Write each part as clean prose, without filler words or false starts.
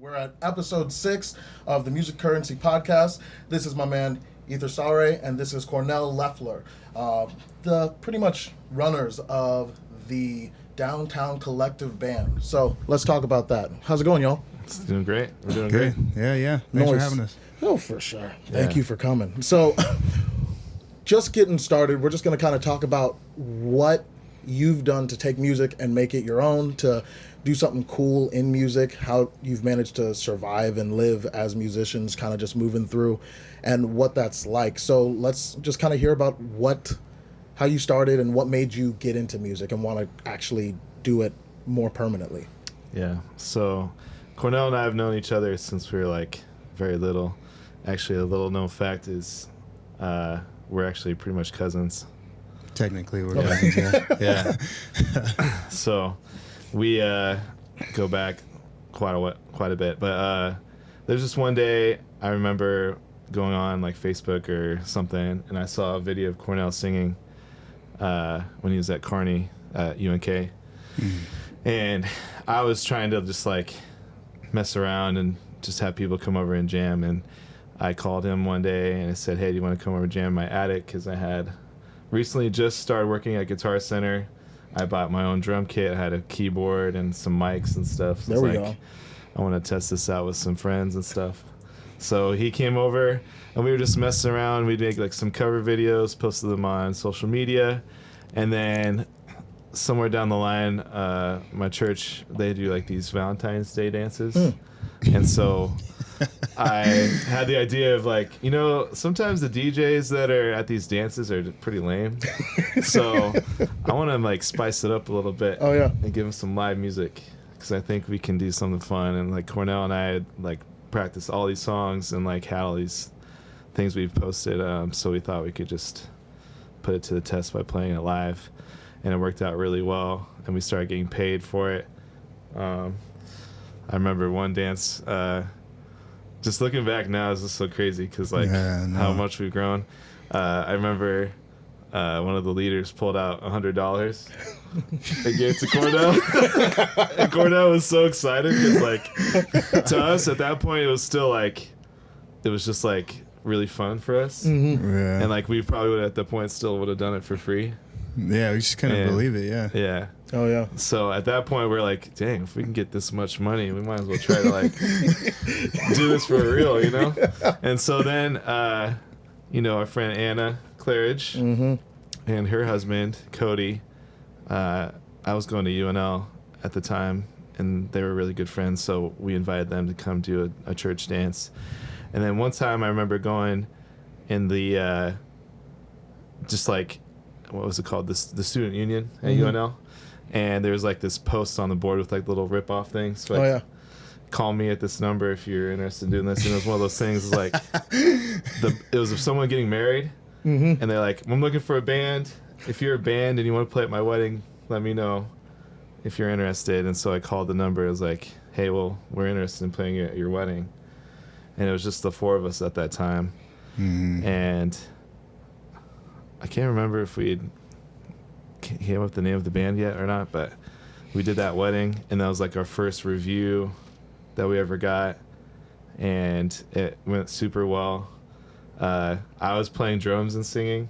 We're at episode 6 of the Music Currency podcast. This is my man Ether Saure, and this is Cornell Leffler, the pretty much runners of the Downtown Collective Band. So let's talk about that. How's it going, y'all? It's doing great. We're doing Good. great. Yeah. Thanks for having us. Oh, for sure. Thank you for coming. So, just getting started, we're just going to kind of talk about what you've done to take music and make it your own, to do something cool in music, how you've managed to survive and live as musicians, kind of just moving through, and what that's like. So let's just kind of hear about how you started and what made you get into music and want to actually do it more permanently. Yeah. So Cornell and I have known each other since we were like very little. Actually, a little known fact is we're actually pretty much cousins. Technically, we're cousins, Yeah. So we go back quite a bit. But there's just one day I remember going on like Facebook or something, and I saw a video of Cornell singing when he was at Kearney at UNK. And I was trying to just like mess around and just have people come over and jam. And I called him one day and I said, hey, do you want to come over and jam in my attic? Because I had recently just started working at Guitar Center. I bought my own drum kit. I had a keyboard and some mics and stuff. So there we go. I want to test this out with some friends and stuff. So he came over and we were just messing around. We'd make like some cover videos, posted them on social media. And then somewhere down the line, my church, they do like these Valentine's Day dances. And so I had the idea of like, sometimes the DJs that are at these dances are pretty lame. So I want to like spice it up a little bit. Oh, yeah. And give them some live music, because I think we can do something fun. And like Cornell and I had like practiced all these songs and like had all these things we've posted. So we thought we could just put it to the test by playing it live. And it worked out really well. And we started getting paid for it. I remember one dance, just looking back now is just so crazy because like how much we've grown. I remember one of the leaders pulled out $100 and gave it to Cornell. And Cornell was so excited because like to us at that point it was still like, it was just like really fun for us. Yeah. And like we probably would at the point still would have done it for free. Yeah, we just couldn't believe it, Yeah. Oh, yeah. So at that point, we're like, dang, if we can get this much money, we might as well try to like do this for real, And so then, our friend Anna Claridge and her husband, Cody, I was going to UNL at the time, and they were really good friends, so we invited them to come do a church dance. And then one time I remember going in the, just like, what was it called? The student union at UNL. And there was like this post on the board with like little rip-off things. So like, call me at this number if you're interested in doing this. And it was one of those things like, it was of someone getting married. And they're like, I'm looking for a band. If you're a band and you want to play at my wedding, let me know if you're interested. And so I called the number. It was like, hey, well, we're interested in playing at your wedding. And it was just the 4 of us at that time. And I can't remember if we came up with the name of the band yet or not, but we did that wedding, and that was like our first review that we ever got, and it went super well. I was playing drums and singing.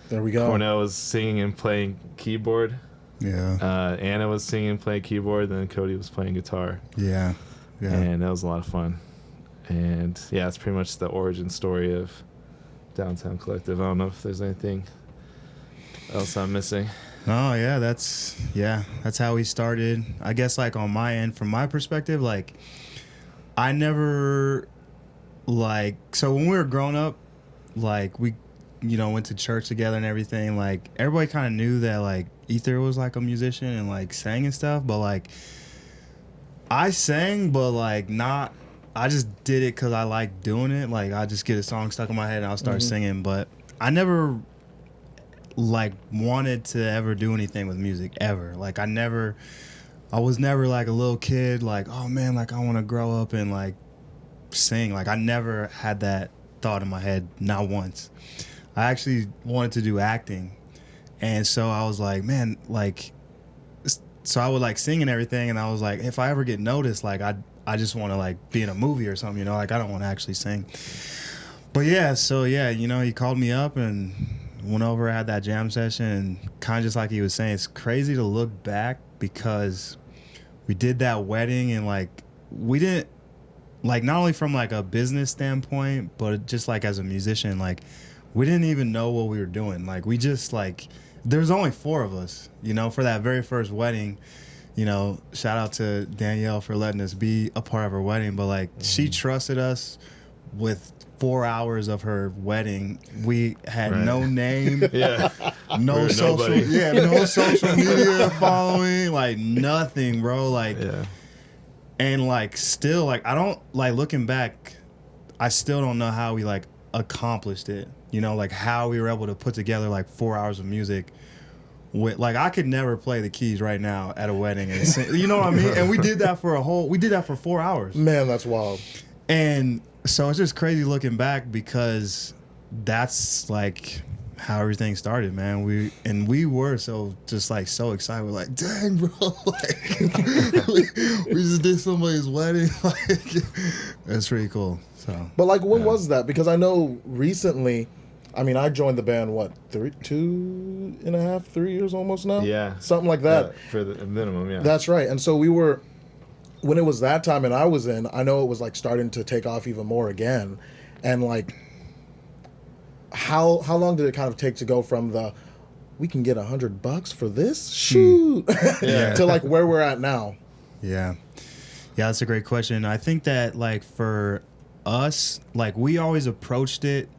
There we go. Cornell was singing and playing keyboard. Yeah. Anna was singing and playing keyboard, and then Cody was playing guitar. Yeah. And that was a lot of fun. And yeah, it's pretty much the origin story of Downtown Collective. I don't know if there's anything else I'm missing. Oh yeah, that's how we started. I guess like on my end, from my perspective, like I never so when we were growing up, like we went to church together and everything, like everybody kind of knew that like Ether was like a musician and like sang and stuff, but like I sang, but like not, I just did it because I like doing it. Like I just get a song stuck in my head and I'll start singing, but I never like wanted to ever do anything with music ever. Like I was never like a little kid like, oh man, like I want to grow up and like sing. Like I never had that thought in my head, not once. I actually wanted to do acting, and so I was like, man, like, so I would like sing and everything, and I was like, if I ever get noticed, like I just want to like be in a movie or something, you know, like I don't want to actually sing. But yeah, so yeah, you know, he called me up and went over, had that jam session, and kind of just like he was saying, it's crazy to look back because we did that wedding and like we didn't, like not only from like a business standpoint, but just like as a musician, like we didn't even know what we were doing. Like we just like, there's only 4 of us, you know, for that very first wedding. You know, shout out to Danielle for letting us be a part of her wedding, but like she trusted us with 4 hours of her wedding. We had no name, no social, no social media following, like nothing, bro. Like, and like still, like I don't like looking back. I still don't know how we like accomplished it. You know, like how we were able to put together like 4 hours of music. With like I could never play the keys right now at a wedding and sing, you know what I mean? And we did that for 4 hours. Man, that's wild. And so it's just crazy looking back because that's like how everything started, man. We were so just like so excited. We're like, dang, bro, like we just did somebody's wedding. Like that's pretty cool. So, but like, when was that? Because I know recently, I mean, I joined the band, what, 2.5, 3 years almost now? Yeah. Something like that. For the minimum, yeah. That's right. And so we were, when it was that time and I was in, I know it was like starting to take off even more again. And like, how long did it kind of take to go from the, we can get $100 for this? Shoot. To like where we're at now? Yeah. Yeah, that's a great question. I think that like for us, like we always approached it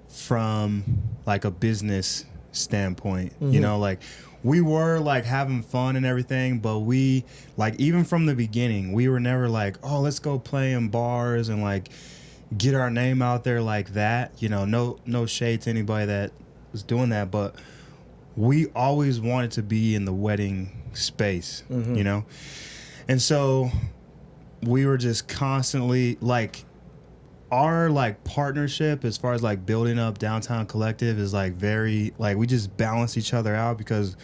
from like a business standpoint, you know, like we were like having fun and everything, but we like even from the beginning we were never like, oh, let's go play in bars and like get our name out there like that, you know. No shade to anybody that was doing that, but we always wanted to be in the wedding space, you know. And so we were just constantly like, our like partnership as far as like building up Downtown Collective is like very like we just balance each other out because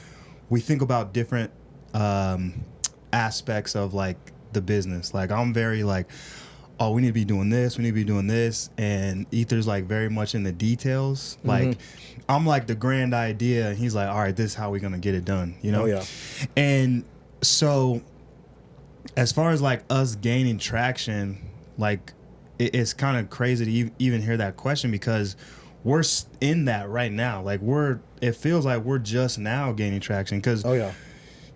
we think about different aspects of like the business. Like I'm very like, oh, we need to be doing this, and Ether's like very much in the details. Like I'm like the grand idea and he's like, all right, this is how we're gonna get it done, you know? Oh, yeah. And so as far as like us gaining traction, like it's kind of crazy to even hear that question because we're in that right now. Like it feels like we're just now gaining traction because,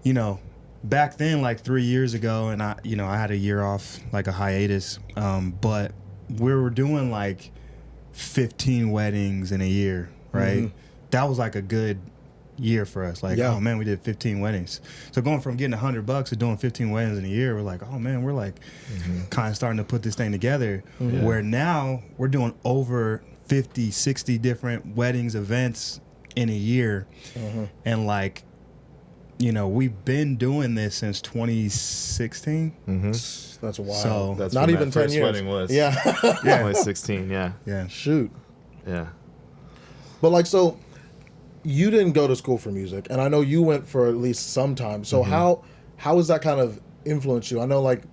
you know, back then, like 3 years ago, and I had a year off, like a hiatus, but we were doing like 15 weddings in a year, right? That was like a good year for us. Like, oh man, we did 15 weddings. So going from getting $100 to doing 15 weddings in a year, we're like, oh man, we're like kind of starting to put this thing together. Where now we're doing over 50, 60 different weddings, events in a year. And like, you know, we've been doing this since 2016. That's wild. So that's not even 10 first years. Wedding was. Yeah. 2016. Yeah. Shoot. Yeah. But like, so you didn't go to school for music, and I know you went for at least some time. So how has that kind of influenced you? I know like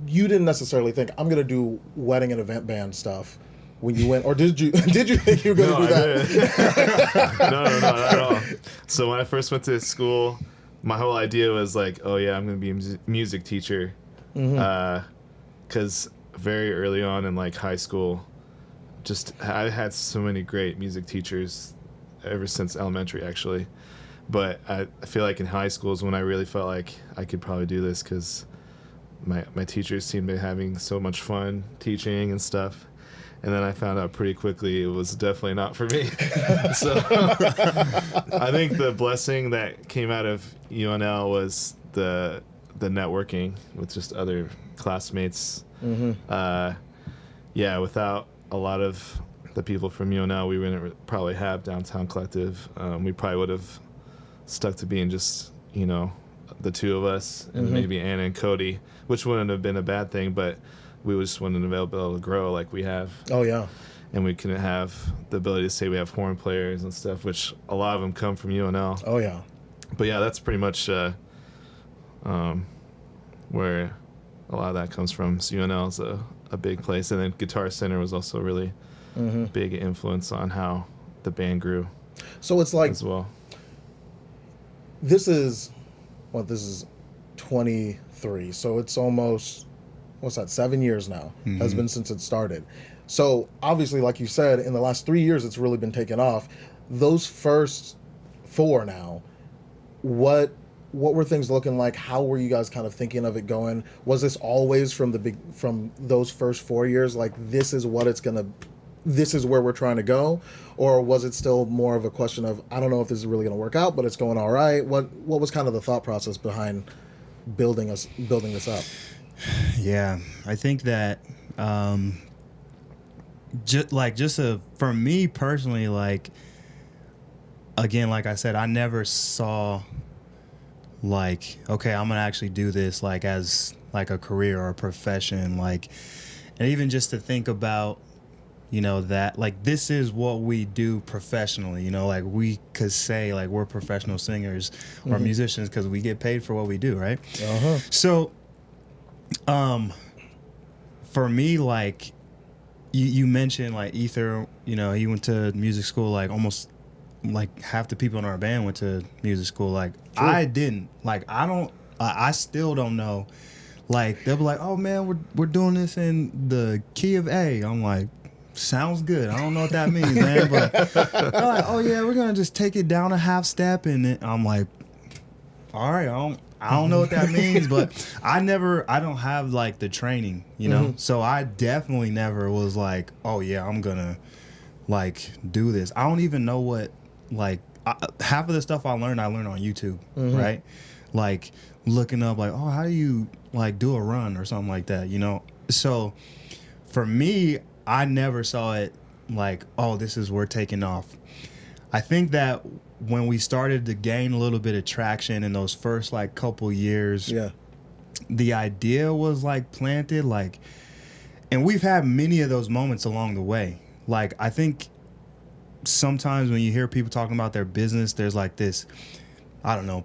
you didn't necessarily think I'm gonna do wedding and event band stuff when you went, or did you think you were gonna do that? No, not at all. So when I first went to school, my whole idea was like, oh yeah, I'm gonna be a music teacher, because very early on in like high school, I had so many great music teachers ever since elementary, actually. But I feel like in high school is when I really felt like I could probably do this because my teachers seemed to be having so much fun teaching and stuff. And then I found out pretty quickly it was definitely not for me. So I think the blessing that came out of UNL was the networking with just other classmates. Without a lot of the people from UNL, we wouldn't probably have Downtown Collective. We probably would have stuck to being just, you know, the two of us and maybe Anna and Cody, which wouldn't have been a bad thing, but we just wouldn't have been able to grow like we have. Oh, yeah. And we couldn't have the ability to say we have horn players and stuff, which a lot of them come from UNL. Oh, yeah. But yeah, that's pretty much where a lot of that comes from. So UNL is a big place, and then Guitar Center was also a really big influence on how the band grew. So it's like as well. This is 23, so it's almost, what's that, 7 years now has been since it started. So obviously, like you said, in the last 3 years it's really been taken off. Those first 4 now, what were things looking like? How were you guys kind of thinking of it going? Was this always from those first 4 years, like this is where we're trying to go? Or was it still more of a question of, I don't know if this is really going to work out, but it's going all right? What was kind of the thought process behind building this up? Yeah, I think that for me personally, like, again, like I said, I never saw like, okay, I'm gonna actually do this like as like a career or a profession, like, and even just to think about, you know, that like this is what we do professionally, you know, like we could say like we're professional singers or musicians because we get paid for what we do, right? So for me, like you mentioned like Ether, you know, he went to music school, like almost like half the people in our band went to music school. Like True. I didn't, like I still don't know. Like they'll be like, oh man, we're doing this in the key of A. I'm like, sounds good. I don't know what that means, man. But they're like, oh yeah, we're gonna just take it down a half step, and I'm like, all right, I don't know what that means, but I don't have like the training, you know. So I definitely never was like, oh yeah, I'm gonna like do this. I don't even know what half of the stuff I learned on YouTube, right? Like looking up like, oh, how do you like do a run or something like that, you know? So for me, I never saw it like, oh, we're taking off. I think that when we started to gain a little bit of traction in those first like couple years, the idea was like planted, like, and we've had many of those moments along the way. Like, I think sometimes when you hear people talking about their business, there's like this, I don't know,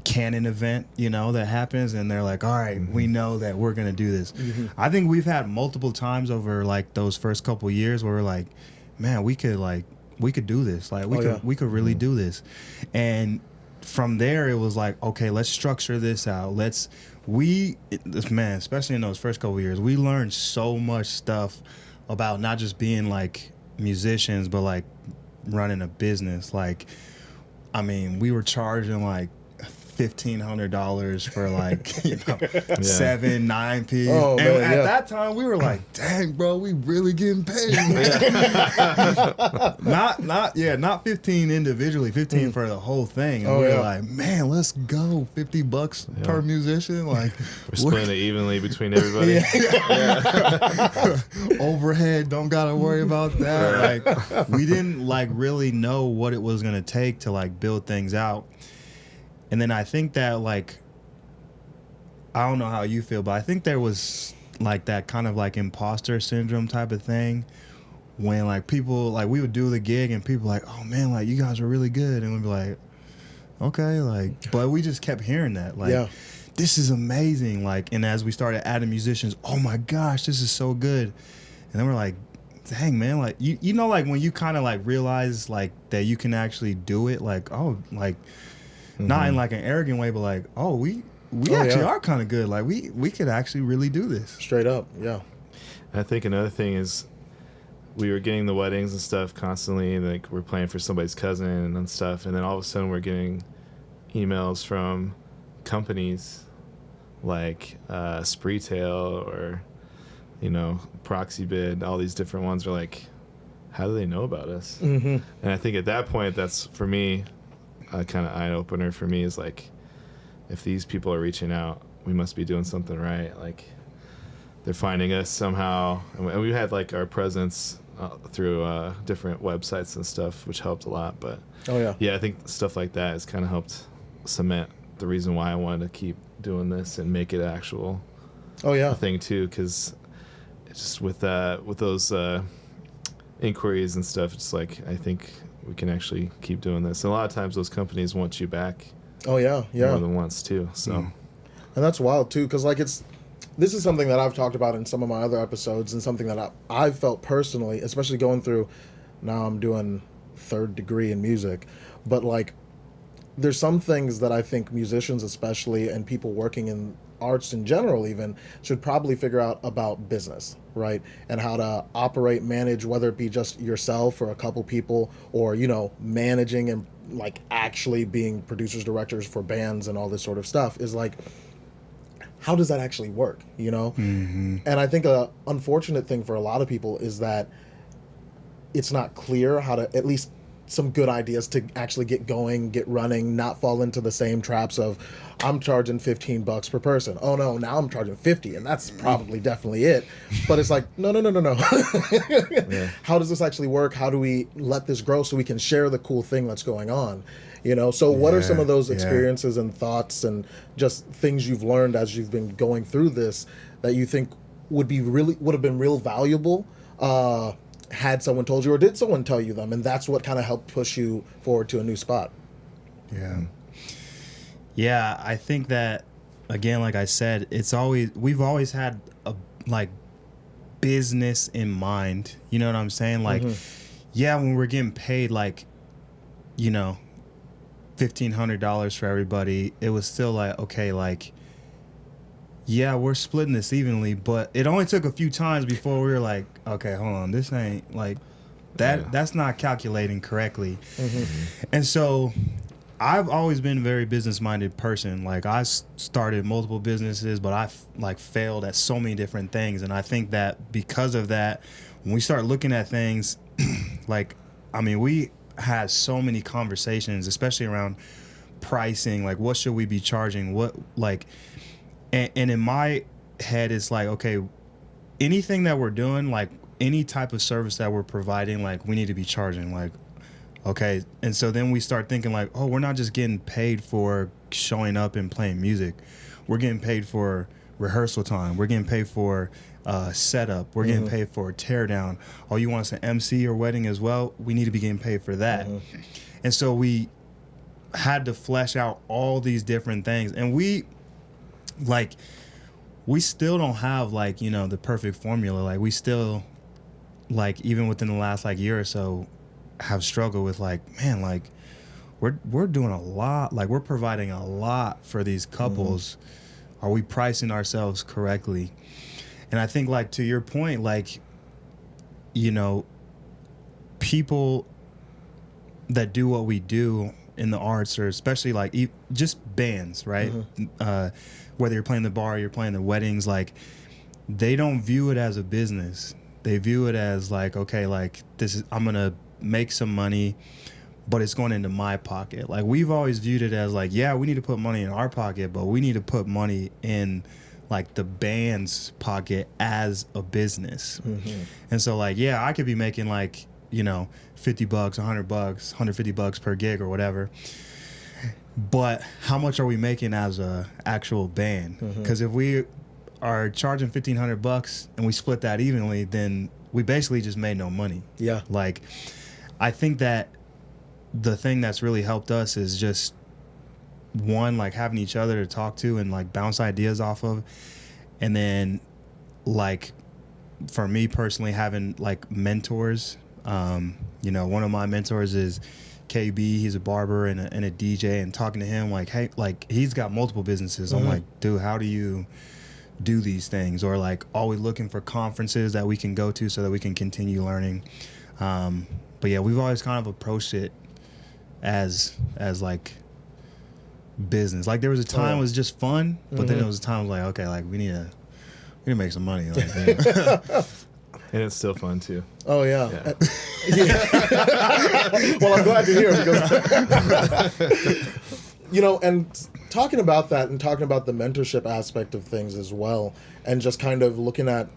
canon event, you know, that happens, and they're like, all right, we know that we're gonna do this. I think we've had multiple times over like those first couple years where we're like, man, we could do this, like we could really do this. And from there it was like, okay, let's structure this out. Man, especially in those first couple years, we learned so much stuff about not just being like musicians, but like running a business. Like, I mean, we were charging like $1,500 for like, you know, 7-9 P. Oh, and man, at that time we were like, dang bro, we really getting paid, man. not 15 individually, 15 for the whole thing. And we were like, man, let's go, $50 per musician. Like, we're splitting it evenly between everybody. Overhead, don't gotta worry about that. Like, we didn't like really know what it was gonna take to like build things out. And then I think that, like, I don't know how you feel, but I think there was like that kind of like imposter syndrome type of thing when like people, like we would do the gig and people like, oh man, like you guys are really good. And we'd be like, okay, like, but we just kept hearing that. Like, this is amazing. Like, and as we started adding musicians, oh my gosh, this is so good. And then we're like, dang man, like you know, like when you kind of like realize like that you can actually do it, like, oh, like, not in like an arrogant way, but like, oh, we actually are kind of good. Like we could actually really do this. Straight up, yeah. I think another thing is we were getting the weddings and stuff constantly, and like we're playing for somebody's cousin and stuff, and then all of a sudden we're getting emails from companies like Spreetail or, you know, Proxy Bid. All these different ones are like, how do they know about us? And I think at that point, that's for me. A kind of eye opener for me is like, if these people are reaching out, we must be doing something right. Like, they're finding us somehow, and we had like our presence through different websites and stuff, which helped a lot. But I think stuff like that has kind of helped cement the reason why I wanted to keep doing this and make it actual thing too. Because just with those inquiries and stuff, it's like, I think we can actually keep doing this. And a lot of times those companies want you back more than once too. So And that's wild too, because like this is something that I've talked about in some of my other episodes, and something that I've felt personally, especially going through. Now I'm doing third degree in music, but like there's some things that I think musicians, especially, and people working in arts in general, even should probably figure out about business, right? And how to operate, manage, whether it be just yourself or a couple people, or managing and like actually being producers, directors for bands and all this sort of stuff is like, how does that actually work, And I think a unfortunate thing for a lot of people is that it's not clear how to, at least some good ideas to actually get going, get running, not fall into the same traps of I'm charging $15 per person. Oh no, now I'm charging 50, and that's probably definitely it. But it's like, no. Yeah. How does this actually work? How do we let this grow so we can share the cool thing that's going on? So what are some of those experiences and thoughts and just things you've learned as you've been going through this that you think would have been real valuable had someone told you, or did someone tell you them, and that's what kind of helped push you forward to a new spot? Yeah, I think that, again, like I said, we've always had a like business in mind. You know what I'm saying? Like, when we're getting paid, like, $1,500 for everybody, it was still like, okay, like, yeah, we're splitting this evenly, but it only took a few times before we were like, okay, hold on, this ain't like that. Yeah. That's not calculating correctly. And so I've always been a very business-minded person. Like, I started multiple businesses, but I like failed at so many different things. And I think that because of that, when we start looking at things, like, I mean, we had so many conversations, especially around pricing, like what should we be charging, what like. And in my head, it's like, okay, anything that we're doing, like any type of service that we're providing, like we need to be charging, like, okay. And so then we start thinking like, oh, we're not just getting paid for showing up and playing music. We're getting paid for rehearsal time. We're getting paid for setup. We're getting paid for teardown. Oh, you want us to MC your wedding as well? We need to be getting paid for that. And so we had to flesh out all these different things. And we still don't have like, the perfect formula. Like we still, like, even within the last like year or so, have struggled with like, man, like we're doing a lot, like we're providing a lot for these couples. Are we pricing ourselves correctly? And I think, like, to your point, like, people that do what we do in the arts, or especially like just bands, right? Whether you're playing the bar, you're playing the weddings, like they don't view it as a business. They view it as like, okay, like I'm gonna make some money, but it's going into my pocket. Like we've always viewed it as like, yeah, we need to put money in our pocket, but we need to put money in like the band's pocket as a business. And so like, yeah, I could be making like, $50, $100, $150 per gig or whatever. But how much are we making as a actual band? Because if we are charging $1,500 and we split that evenly, then we basically just made no money. Yeah. Like, I think that the thing that's really helped us is just, one, like having each other to talk to and like bounce ideas off of. And then like for me personally, having like mentors. One of my mentors is KB. He's a barber and a DJ, and talking to him like, hey, like he's got multiple businesses. I'm like, dude, how do you do these things? Or like always looking for conferences that we can go to so that we can continue learning. But yeah, we've always kind of approached it as like business. Like there was a time it was just fun, but then there was a time like, okay, like we need to make some money. Like, and it's still fun too. Oh yeah. Well, I'm glad to hear because and talking about that and talking about the mentorship aspect of things as well, and just kind of looking at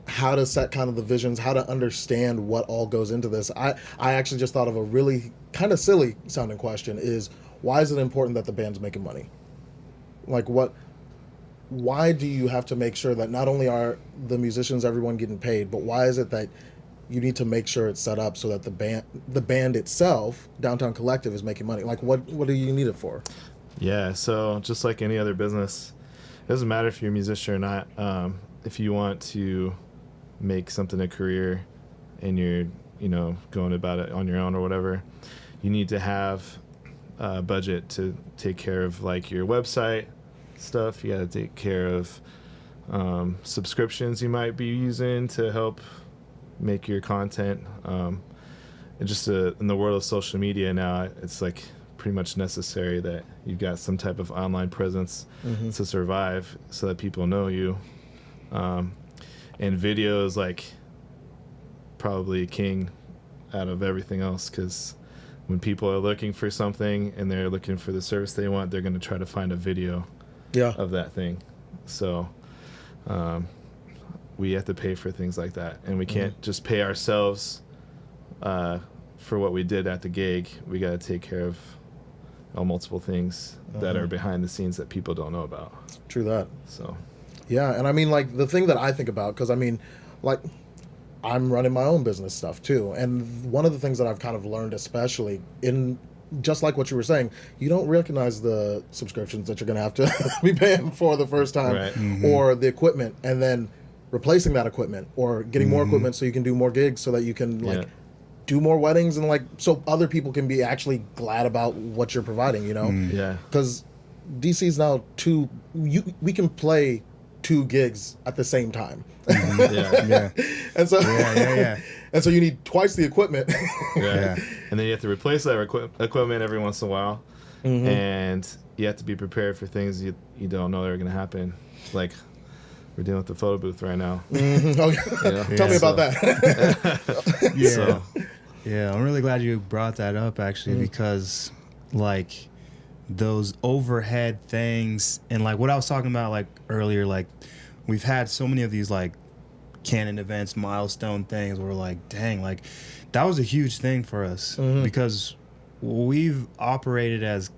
how to set kind of the visions, how to understand what all goes into this. I actually just thought of a really kind of silly sounding question is, why is it important that the band's making money? Like why do you have to make sure that not only are the musicians, everyone getting paid, but why is it that you need to make sure it's set up so that the band itself, Downtown Collective, is making money? Like what do you need it for? Yeah, so just like any other business, it doesn't matter if you're a musician or not. If you want to make something a career and you're, going about it on your own or whatever, you need to have a budget to take care of like your website stuff. You got to take care of subscriptions you might be using to help make your content. And just in the world of social media now, it's like pretty much necessary that you've got some type of online presence to survive so that people know you. And video is like probably king out of everything else, because when people are looking for something and they're looking for the service they want, they're going to try to find a video of that thing. So we have to pay for things like that, and we can't just pay ourselves for what we did at the gig. We got to take care of multiple things that are behind the scenes that people don't know about. True that. So yeah, and I mean, like, the thing that I think about, because I mean, like, I'm running my own business stuff too, and one of the things that I've kind of learned, especially in just like what you were saying, you don't recognize the subscriptions that you're going to have to be paying for the first time, right. or the equipment, and then replacing that equipment, or getting more equipment so you can do more gigs, so that you can like do more weddings, and like so other people can be actually glad about what you're providing, Yeah. Because DC's now we can play 2 gigs at the same time. Yeah. And so Yeah. and so you need twice the equipment. Yeah. And then you have to replace that equipment every once in a while. And you have to be prepared for things you don't know that are going to happen. Like, we're dealing with the photo booth right now. Tell me about that. Yeah, I'm really glad you brought that up, actually, because like those overhead things, and like what I was talking about like earlier, like we've had so many of these like canon events, milestone things where we're like, dang, like that was a huge thing for us, because we've operated as,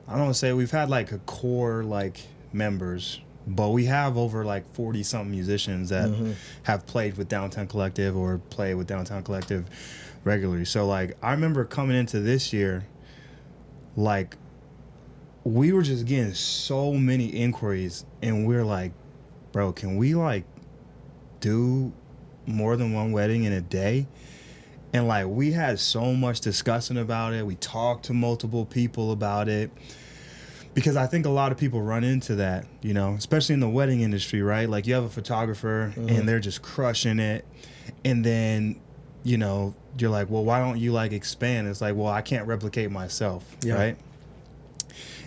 I don't want to say we've had like a core like members, but we have over like 40 something musicians that have played with Downtown Collective or play with Downtown Collective regularly. So like I remember coming into this year, like we were just getting so many inquiries, and we're like, bro, can we like do more than one wedding in a day? And like we had so much discussion about it. We talked to multiple people about it, because I think a lot of people run into that, especially in the wedding industry, right? Like you have a photographer and they're just crushing it, and then you're like, well, why don't you like expand? It's like, well, I can't replicate myself, right?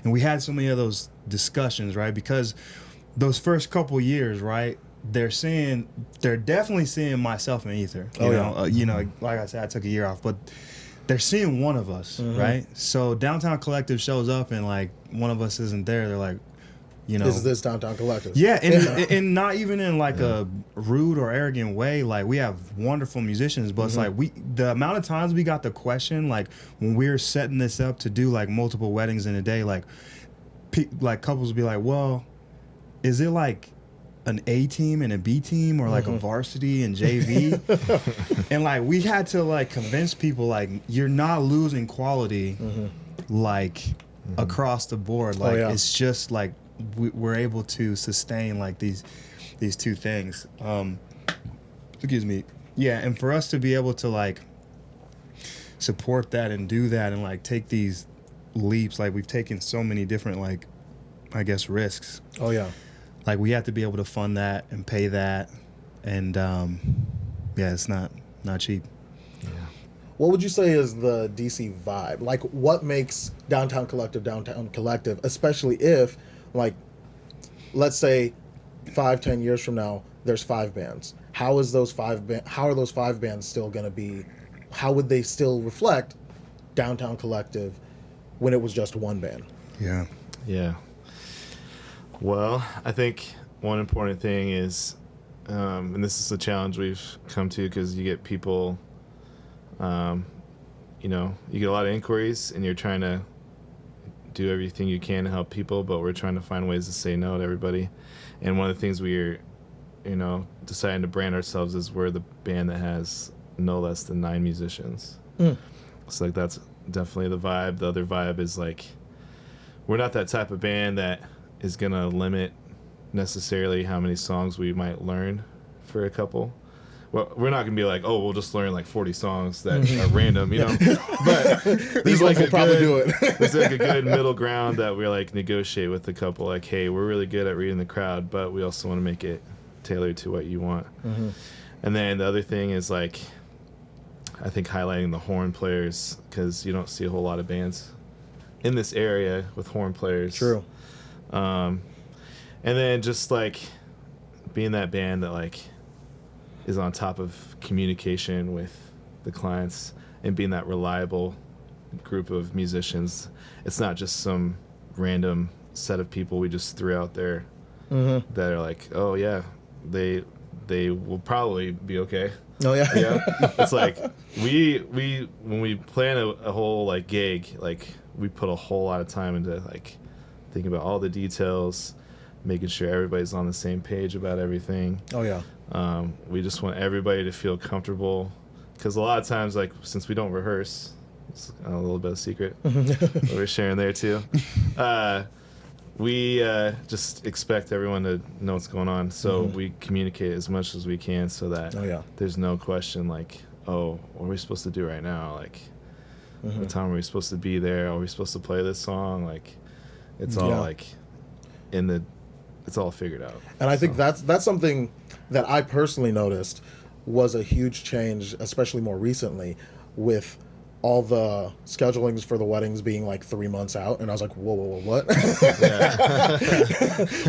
And we had so many of those discussions, right? Because those first couple years, right, they're definitely seeing myself in Ether. You know, like I said, I took a year off, but they're seeing one of us, right? So Downtown Collective shows up and like one of us isn't there. They're like, is this Downtown Collective? Yeah, and not even in like a rude or arrogant way. Like we have wonderful musicians, but it's like the amount of times we got the question, like when we're setting this up to do like multiple weddings in a day, like couples would be like, well, is it like an A team and a B team, or like a varsity and JV? And like we had to like convince people like you're not losing quality like across the board. Like it's just like we're able to sustain like these 2 things. Excuse me. Yeah, and for us to be able to like support that and do that and like take these leaps, like we've taken so many different like I guess risks. Like we have to be able to fund that and pay that, and it's not cheap. What would you say is the DC vibe? Like, what makes Downtown Collective, especially if, like, let's say 5-10 years from now, there's 5 bands. How are those 5 bands still going to be? How would they still reflect Downtown Collective when it was just one band? Yeah. Well, I think one important thing is, and this is a challenge we've come to, because you get people, you get a lot of inquiries and you're trying to do everything you can to help people, but we're trying to find ways to say no to everybody. And one of the things we're, deciding to brand ourselves is we're the band that has no less than 9 musicians. So like that's definitely the vibe. The other vibe is like we're not that type of band that is gonna limit necessarily how many songs we might learn for a couple. Well, we're not gonna be like, oh, we'll just learn like 40 songs that are random, you know. But These ones will probably do it. There's like a good middle ground that we like negotiate with the couple. Like, hey, we're really good at reading the crowd, but we also want to make it tailored to what you want. And then the other thing is like, I think highlighting the horn players, because you don't see a whole lot of bands in this area with horn players. True. And then just like being that band that like is on top of communication with the clients and being that reliable group of musicians. It's not just some random set of people we just threw out there that are like, oh yeah, they will probably be okay. Oh yeah. Yeah. It's like we when we plan a whole like gig, like we put a whole lot of time into like thinking about all the details, making sure everybody's on the same page about everything. Oh yeah. We just want everybody to feel comfortable, because a lot of times, like, since we don't rehearse, it's a little bit of secret that we're sharing there too. We just expect everyone to know what's going on, so we communicate as much as we can, so that there's no question like, oh, what are we supposed to do right now? Like, what time are we supposed to be there? Are we supposed to play this song? Like, it's all like it's all figured out. And I think that's something that I personally noticed was a huge change, especially more recently, with all the schedulings for the weddings being like 3 months out. And I was like, whoa, what?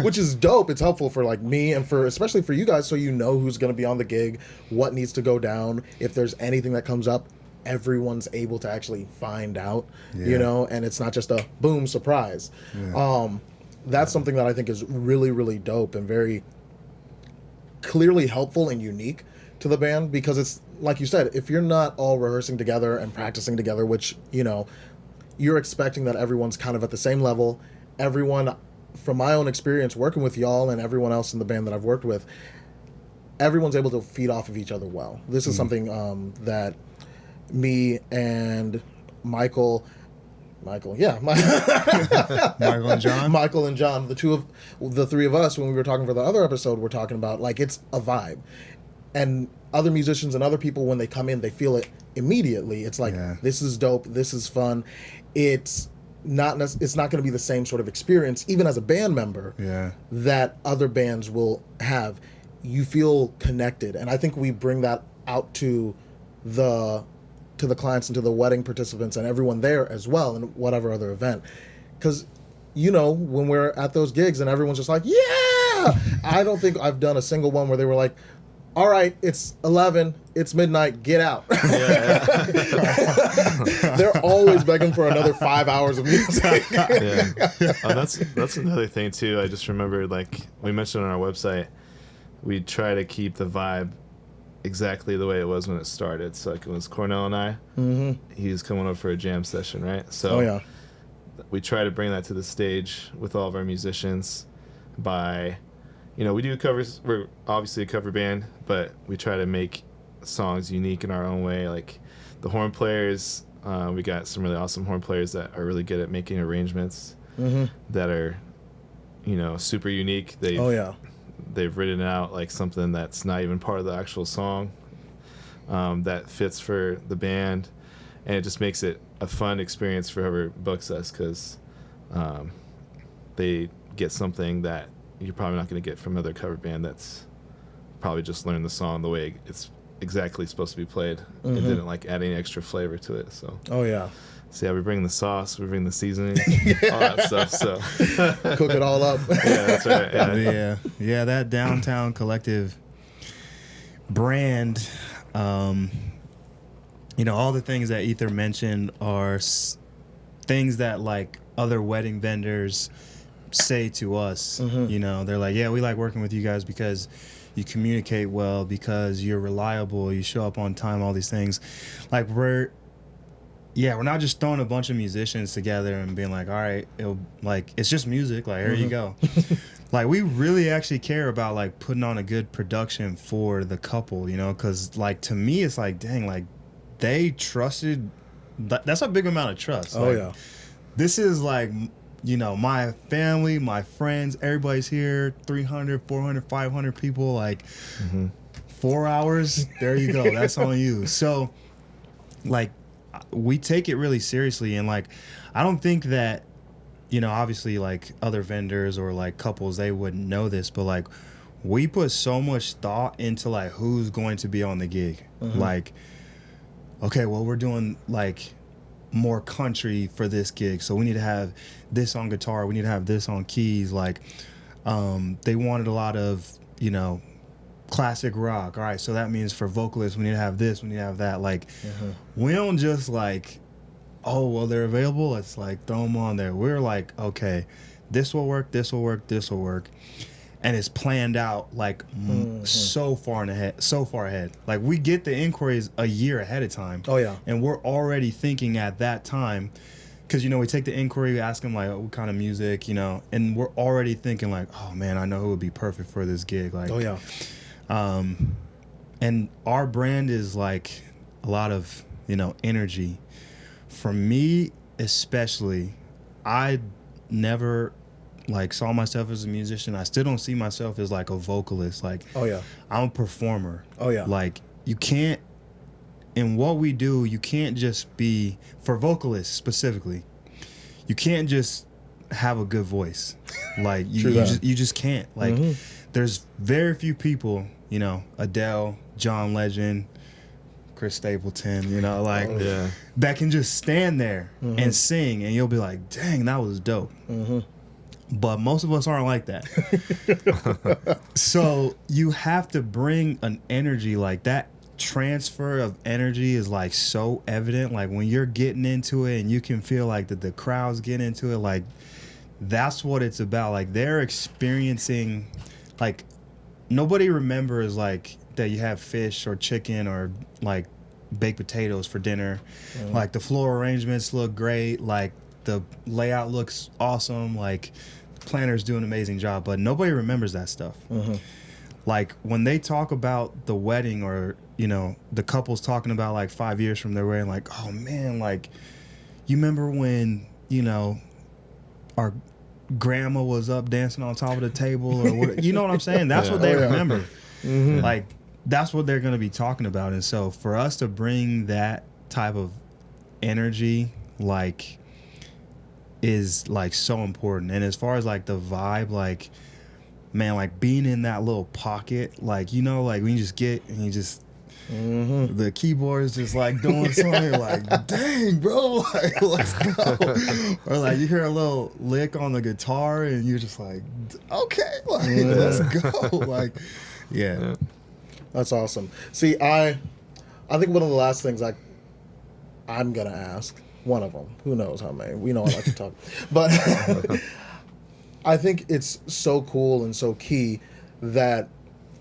Which is dope. It's helpful for like me and for especially for you guys, so you know who's going to be on the gig, what needs to go down. If there's anything that comes up, everyone's able to actually find out, you know, and it's not just a boom surprise. That's something that I think is really, really dope and very clearly helpful and unique to the band, because it's like you said, if you're not all rehearsing together and practicing together, which, you know, you're expecting that everyone's kind of at the same level. Everyone, from my own experience working with y'all and everyone else in the band that I've worked with, everyone's able to feed off of each other well. This is something that me and Michael and John, the three of us, when we were talking for the other episode, we're talking about like it's a vibe, and other musicians and other people, when they come in, they feel it immediately. It's like, this is dope, this is fun. It's not going to be the same sort of experience, even as a band member, that other bands will have. You feel connected, and I think we bring that out to the clients and to the wedding participants and everyone there as well, and whatever other event. Because, you know, when we're at those gigs and everyone's just like, yeah! I don't think I've done a single one where they were like, all right, it's 11, it's midnight, get out. They're always begging for another 5 hours of music. That's another thing too. I just remembered, like we mentioned on our website, we try to keep the vibe exactly the way it was when it started. So like it was Cornell and I, he was coming over for a jam session, right? So we try to bring that to the stage with all of our musicians by, you know, we do covers. We're obviously a cover band, but we try to make songs unique in our own way. Like the horn players, we got some really awesome horn players that are really good at making arrangements that are, you know, super unique. They've written it out like something that's not even part of the actual song, that fits for the band, and it just makes it a fun experience for whoever books us, because they get something that you're probably not going to get from another cover band that's probably just learned the song the way it's exactly supposed to be played and didn't like add any extra flavor to it. So so we bring the sauce, we bring the seasoning, all that stuff. So cook it all up. That's right. Yeah, that Downtown Collective brand, you know, all the things that Ether mentioned are things that like other wedding vendors say to us. You know, they're like, yeah, we like working with you guys because you communicate well, because you're reliable, you show up on time, all these things. Like we're not just throwing a bunch of musicians together and being like, all right, it's just music, like here you go. Like we really actually care about like putting on a good production for the couple, you know, because like to me it's like, dang, like they trusted, that's a big amount of trust. This is like, you know, my family, my friends, everybody's here, 300, 400, 500 people, like 4 hours, there you go, that's on you. So, like, we take it really seriously, and like, I don't think that, you know, obviously like other vendors or like couples, they wouldn't know this, but like, we put so much thought into like who's going to be on the gig. Like, okay, well, we're doing like more country for this gig, so we need to have this on guitar, we need to have this on keys. Like, they wanted a lot of, you know, classic rock. All right, so that means for vocalists we need to have this, we need to have that. Like, we don't just like, oh, well, they're available, let's like throw them on there. We're like, okay, this will work, this will work, this will work. And it's planned out like so far ahead. Like, we get the inquiries a year ahead of time. Oh yeah. And we're already thinking at that time, because, you know, we take the inquiry, we ask them like, oh, what kind of music, you know, and we're already thinking like, oh man, I know who would be perfect for this gig. Like, Oh yeah. And our brand is like a lot of, you know, energy. For me especially, I never like saw myself as a musician. I still don't see myself as like a vocalist. Like, Oh yeah. I'm a performer. Oh yeah. Like, you can't, in what we do, you can't just be, for vocalists specifically, you can't just have a good voice. Like, you just can't. Like, there's very few people, you know, Adele, John Legend, Chris Stapleton, you know, like, that can just stand there and sing, and you'll be like, dang, that was dope. But most of us aren't like that. So you have to bring an energy. Like, that transfer of energy is like so evident. Like, when you're getting into it and you can feel like that the crowd's getting into it, like, that's what it's about. Like, they're experiencing, like, nobody remembers like that you have fish or chicken or like baked potatoes for dinner. Like, the floor arrangements look great, like the layout looks awesome, like planner's doing an amazing job, but nobody remembers that stuff. Like, when they talk about the wedding, or, you know, the couple's talking about like 5 years from their wedding, like, oh man, like, you remember when, you know, our grandma was up dancing on top of the table, or what, you know what I'm saying? That's what they remember. Like, that's what they're going to be talking about. And so for us to bring that type of energy, like, is like so important. And as far as like the vibe, like, man, like, being in that little pocket, like, you know, like when you just get and you just the keyboard is just like doing something, you're like, dang, bro, like, let's go. Or like, you hear a little lick on the guitar and you're just like, okay, like, let's go. Like, yeah. That's awesome. See, I think one of the last things I'm gonna ask, one of them, who knows how many, we know I like to talk, but I think it's so cool and so key that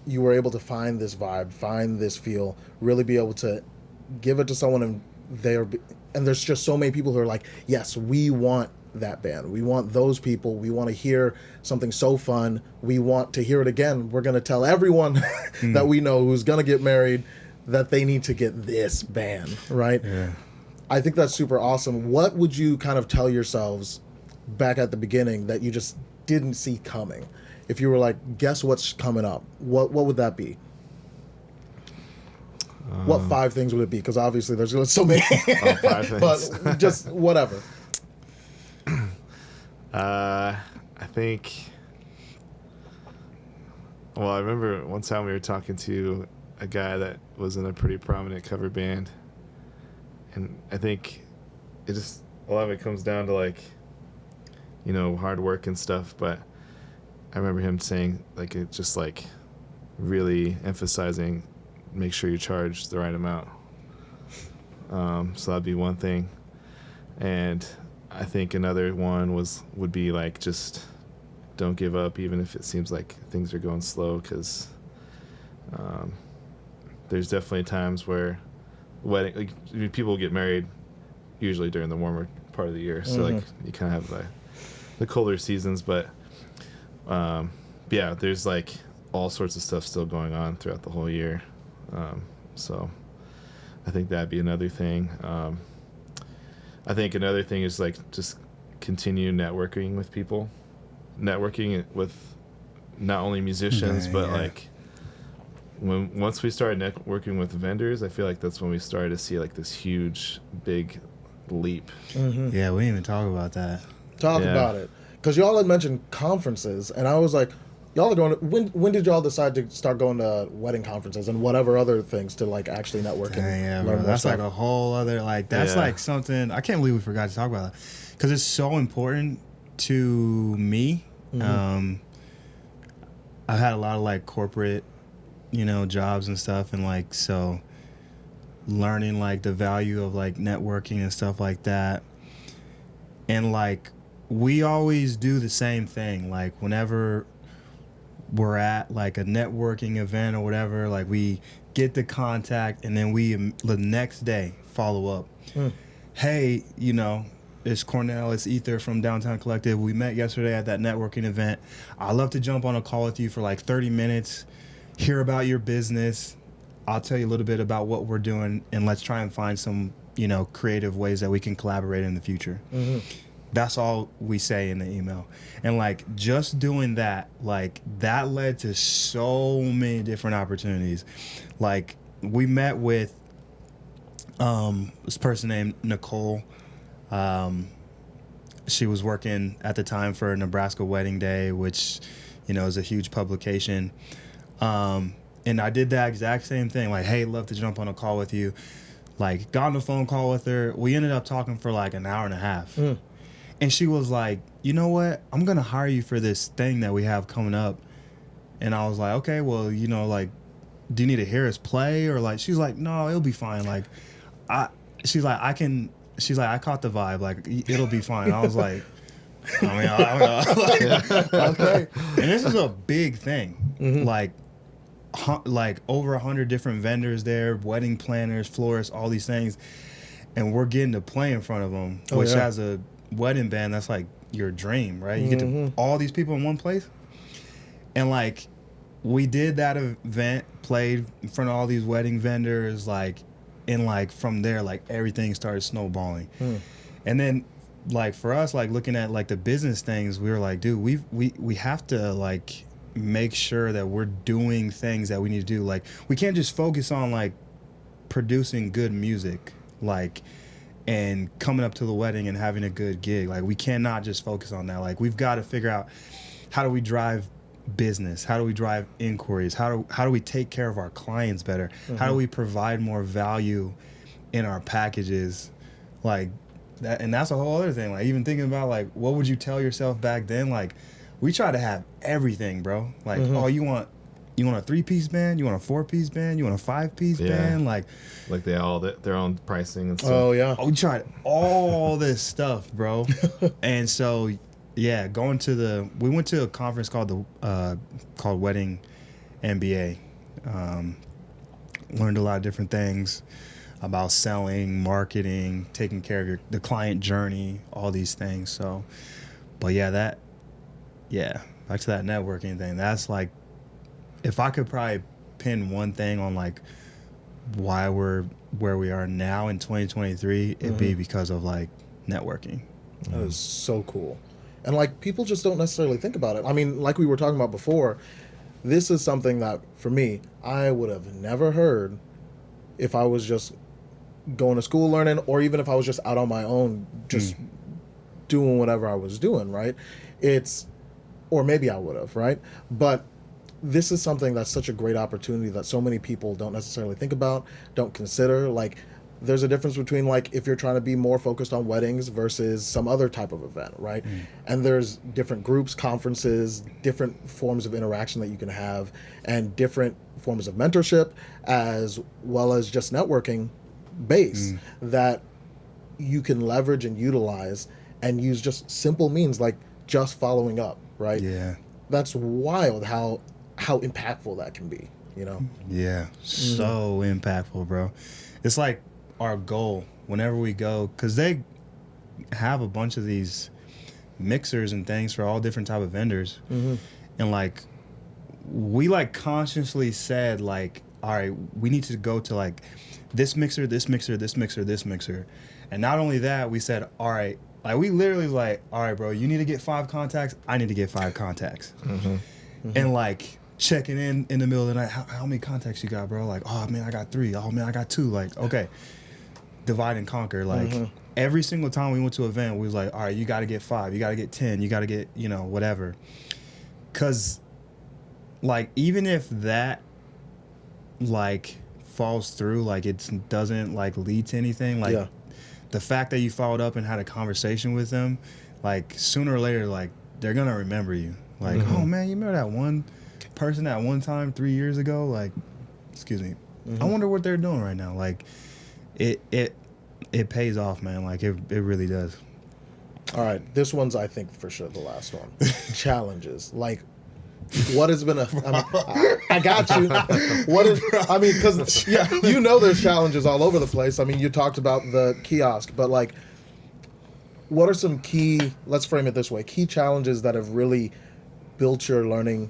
you were able to find this vibe, find this feel, really be able to give it to someone, and there's just so many people who are like, yes, we want that band. We want those people. We want to hear something so fun. We want to hear it again. We're going to tell everyone that we know who's going to get married that they need to get this band, right? Yeah. I think that's super awesome. What would you kind of tell yourselves back at the beginning that you just didn't see coming? If you were like, guess what's coming up? What would that be? What 5 things would it be? Because obviously there's so many. 5 things. But just whatever. I think. Well, I remember one time we were talking to a guy that was in a pretty prominent cover band, and I think it just, a lot of it comes down to like, you know, hard work and stuff. But I remember him saying like, it just like really emphasizing, make sure you charge the right amount. So that'd be one thing. And I think another one would be like, just don't give up even if it seems like things are going slow, because there's definitely times where people get married usually during the warmer part of the year, so like you kind of have the colder seasons, but yeah, there's like all sorts of stuff still going on throughout the whole year. So I think that'd be another thing. I think another thing is like just continue networking with people, networking with not only musicians, but like once we started networking with vendors, I feel like that's when we started to see like this huge, big leap. Yeah, we didn't even talk about that. Talk about it. Because y'all had mentioned conferences, and I was like, y'all are going to, when did y'all decide to start going to wedding conferences and whatever other things to like actually network and learn more that's stuff? like a whole other, like, that's like something, I can't believe we forgot to talk about that. Because it's so important to me. I've had a lot of like corporate, jobs and stuff, and like, so learning like the value of like networking and stuff like that. And like, we always do the same thing. Like whenever we're at like a networking event or whatever, like we get the contact and then we the next day follow up. Hey, it's Cornell, it's Ether from Downtown Collective. We met yesterday at that networking event. I'd love to jump on a call with you for like 30 minutes, hear about your business. I'll tell you a little bit about what we're doing, and let's try and find some, creative ways that we can collaborate in the future. That's all we say in the email. And like just doing that, like that led to so many different opportunities. Like we met with this person named Nicole. She was working at the time for Nebraska Wedding Day, which, is a huge publication. And I did that exact same thing. Like, hey, love to jump on a call with you. Like, got on a phone call with her. We ended up talking for like an hour and a half. And she was like, you know what? I'm going to hire you for this thing that we have coming up. And I was like, okay, well, like, do you need to hear us play? Or like, she's like, no, it'll be fine. Like, she's like, I caught the vibe. Like, it'll be fine. I was like, I don't know. Okay. And this is a big thing. Like over 100 different vendors there, wedding planners, florists, all these things. And we're getting to play in front of them, which as a wedding band, that's like your dream, right? You get to all these people in one place. And like, we did that event, played in front of all these wedding vendors, like, and like from there, like everything started snowballing. And then like for us, like looking at like the business things, we were like, dude, we have to like make sure that we're doing things that we need to do. Like we can't just focus on like producing good music, like, and coming up to the wedding and having a good gig. Like we cannot just focus on that. Like we've got to figure out, how do we drive business? How do we drive inquiries? How do we take care of our clients better? How do we provide more value in our packages? Like that, and that's a whole other thing. Like even thinking about like, what would you tell yourself back then? Like we try to have everything, bro. Like, oh, you want a 3-piece band? You want a 4-piece band? You want a 5-piece band? Like they all their own pricing and stuff. Oh yeah. Oh, we tried all this stuff, bro. And so, yeah, we went to a conference called Wedding MBA. Learned a lot of different things about selling, marketing, taking care of the client journey, all these things. So, but back to that networking thing. That's like, if I could probably pin one thing on like why we're where we are now in 2023, it'd be because of like networking. That is so cool. And like people just don't necessarily think about it. I mean, like we were talking about before, this is something that for me, I would have never heard if I was just going to school learning, or even if I was just out on my own, just doing whatever I was doing, right? Or maybe I would have, right? But this is something that's such a great opportunity that so many people don't necessarily think about, don't consider. Like, there's a difference between like if you're trying to be more focused on weddings versus some other type of event, right? And there's different groups, conferences, different forms of interaction that you can have, and different forms of mentorship, as well as just networking base that you can leverage and utilize, and use just simple means like just following up, right? Yeah. That's wild how impactful that can be, Yeah, so impactful, bro. It's like our goal whenever we go, because they have a bunch of these mixers and things for all different type of vendors. And like we like consciously said like, all right, we need to go to like this mixer, this mixer, this mixer, this mixer. And not only that, we said, all right, Like we literally was like, all right, bro, you need to get 5 contacts. I need to get 5 contacts. And like checking in the middle of the night, how many contacts you got, bro? Like, oh man, I got 3. Oh man, I got 2. Like, okay, divide and conquer. Like every single time we went to an event, we was like, all right, you got to get 5, you got to get 10, you got to get, you know, whatever. Cause like even if that like falls through, like it doesn't like lead to anything, like the fact that you followed up and had a conversation with them, like sooner or later, like they're gonna remember you. Like, oh man, you remember that one person at one time 3 years ago? Like, excuse me, I wonder what they're doing right now. Like, it pays off, man. Like it really does. All right, this one's I think for sure the last one. Challenges. Like, what has been I got you. What is? I mean, because you know, there's challenges all over the place. I mean, you talked about the kiosk, but like, what are some key? Let's frame it this way: key challenges that have really built your learning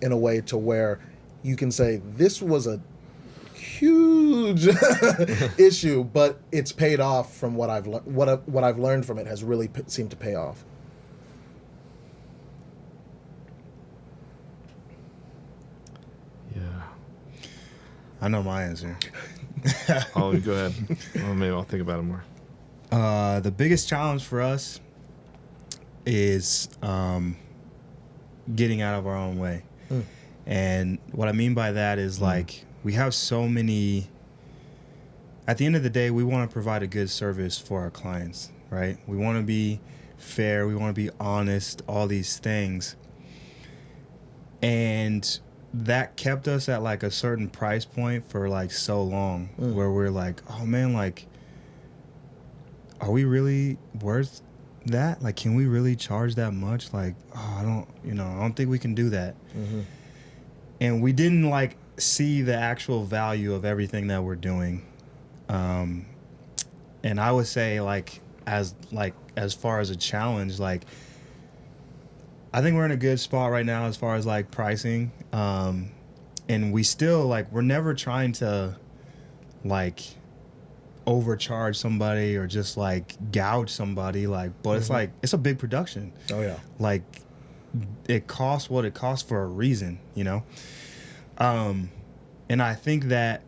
in a way to where you can say this was a huge issue, but it's paid off from what I've learned from it has really seemed to pay off. Yeah. I know my answer. Oh, go ahead. Well, maybe I'll think about it more. The biggest challenge for us is getting out of our own way. And what I mean by that is like we have so many. At the end of the day, we want to provide a good service for our clients, right? We want to be fair. We want to be honest, all these things. And that kept us at like a certain price point for like so long where we're like, oh man, like, are we really worth that? Like, can we really charge that much? Like, oh, I don't think we can do that. And we didn't like see the actual value of everything that we're doing. And I would say as far as a challenge, like, I think we're in a good spot right now as far as like pricing. And we still like, we're never trying to like overcharge somebody or just like gouge somebody, like, but it's like, it's a big production. Oh yeah. Like it costs what it costs for a reason, you know? And I think that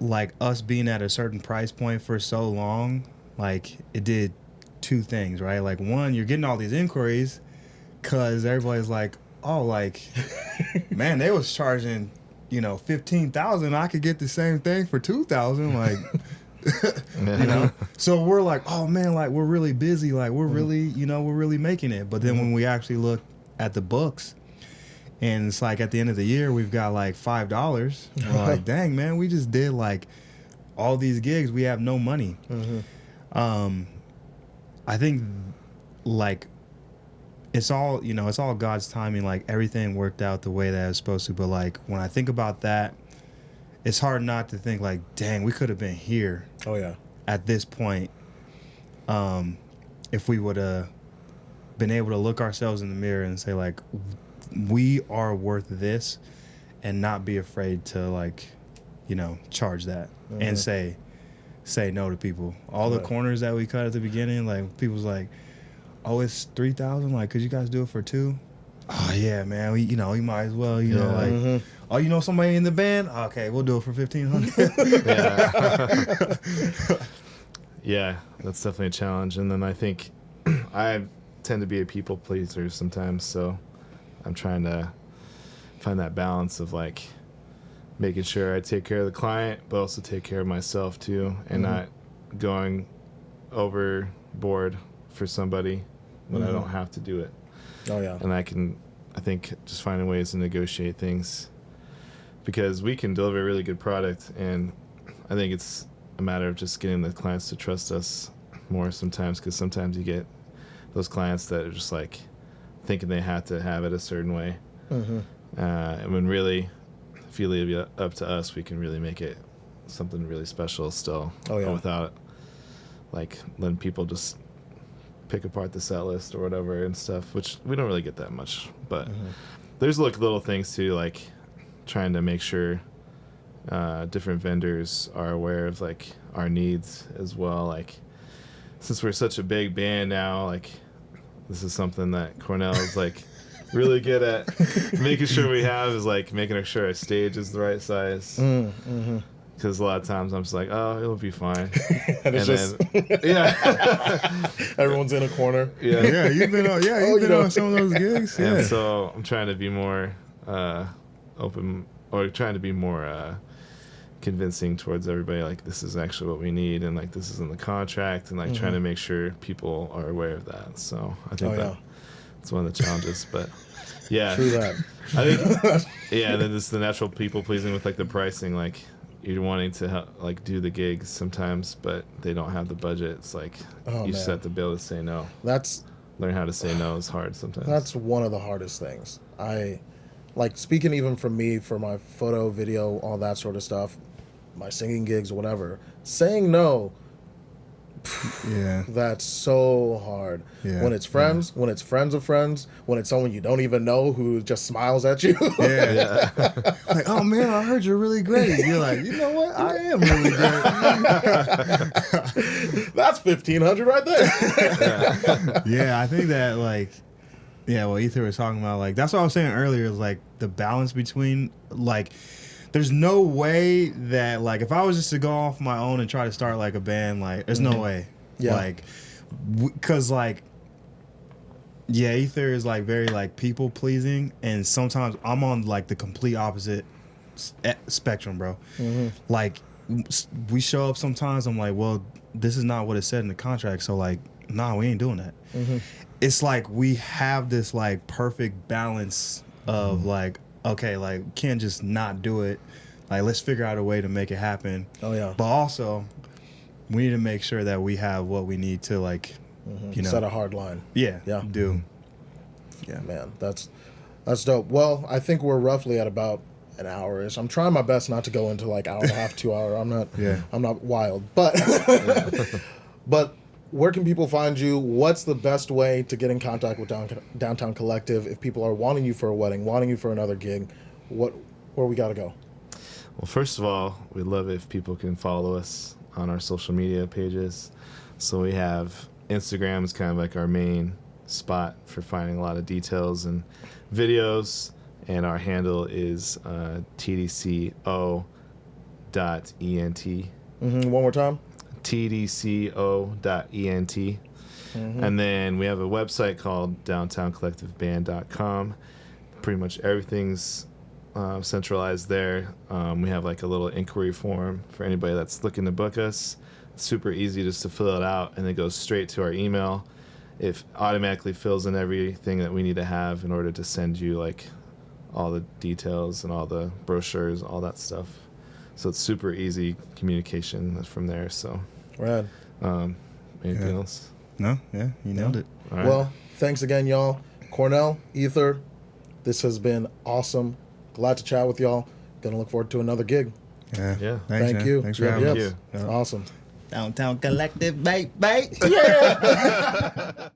like us being at a certain price point for so long, like it did 2 things, right? Like one, you're getting all these inquiries because everybody's like, oh, like, man, they was charging, you know, $15,000. I could get the same thing for $2,000. Like, you know? So we're like, oh man, like we're really busy. Like we're really, you know, we're really making it. But then when we actually look at the books and it's like at the end of the year, we've got like $5. We're like, dang, man, we just did like all these gigs. We have no money. I think like it's all, you know, it's all God's timing. Like everything worked out the way that it was supposed to. But like when I think about that, it's hard not to think like, dang, we could have been here. Oh yeah. At this point, if we would have been able to look ourselves in the mirror and say like, we are worth this, and not be afraid to like, you know, charge that and say no to people. All the corners that we cut at the beginning, like people's like, oh, it's 3,000. Like, could you guys do it for 2? Oh yeah, man. We might as well. You know, like, oh, you know somebody in the band? Okay, we'll do it for 1,500. Yeah, that's definitely a challenge. And then I think I tend to be a people pleaser sometimes, so I'm trying to find that balance of like making sure I take care of the client, but also take care of myself too, and not going overboard for somebody when I don't have to do it. Oh yeah. And I think just finding ways to negotiate things, because we can deliver a really good product, and I think it's a matter of just getting the clients to trust us more sometimes, because sometimes you get those clients that are just like thinking they have to have it a certain way. And when really, if you leave it up to us, we can really make it something really special still. Oh yeah. Without like letting people just pick apart the set list or whatever and stuff, which we don't really get that much. But there's like little things too, like trying to make sure different vendors are aware of like our needs as well. Like since we're such a big band now, like this is something that Cornell is like really good at making sure we have, is like making sure our stage is the right size. Because a lot of times I'm just like, oh, it'll be fine. And it's just yeah, everyone's in a corner. Yeah, you've been on. Yeah, you've been on some of those gigs. Yeah. And so I'm trying to be more open, or trying to be more convincing towards everybody. Like, this is actually what we need, and like this is in the contract, and like trying to make sure people are aware of that. So I think that's one of the challenges. But yeah, True that. I think and then it's the natural people pleasing with like the pricing. Like, you're wanting to like do the gigs sometimes, but they don't have the budget. It's like you just have to be able to say no. Learn how to say no is hard sometimes. That's one of the hardest things. I like, speaking even from me, for my photo, video, all that sort of stuff, my singing gigs, whatever. Saying no. Yeah. That's so hard. Yeah. When it's friends, when it's friends of friends, when it's someone you don't even know who just smiles at you. Yeah. Like, oh man, I heard you're really great. You're like, you know what? I am really great. That's 1,500 right there. Yeah, I think that like, yeah, what Ether was talking about, like that's what I was saying earlier, is like the balance between like, there's no way that like if I was just to go off my own and try to start like a band, like there's no way. Yeah. Like, because like, yeah, Ether is like very like people pleasing, and sometimes I'm on like the complete opposite spectrum, bro. Like we show up sometimes, I'm like, well, this is not what it said in the contract, so like, nah, we ain't doing that. It's like we have this like perfect balance of like, okay, like we can't just not do it. Like, let's figure out a way to make it happen. Oh yeah. But also, we need to make sure that we have what we need to like, you know, Set a hard line. yeah, Yeah. do. Yeah, man, that's dope. Well, I think we're roughly at about an hour-ish. I'm trying my best not to go into like hour and a half, 2 hour. I'm not wild, but but where can people find you? What's the best way to get in contact with Downtown Collective if people are wanting you for a wedding, wanting you for another gig? Where we got to go? Well, first of all, we'd love it if people can follow us on our social media pages. So we have Instagram is kind of like our main spot for finding a lot of details and videos, and our handle is tdco.ent. One more time. tdco.ent. And then we have a website called downtowncollectiveband.com. Pretty much everything's centralized there. We have like a little inquiry form for anybody that's looking to book us. It's super easy just to fill it out, and it goes straight to our email. It automatically fills in everything that we need to have in order to send you like all the details and all the brochures, all that stuff. So it's super easy communication from there. So Rad. Anything else? No, yeah, you nailed it. All right. Well, thanks again, y'all. Cornell, Ether, this has been awesome. Glad to chat with y'all. Gonna look forward to another gig. Yeah. Yeah. Thanks, Thank man. you. Thanks for Yeah, having yes. us. you. Awesome. Downtown Collective, mate. Yeah.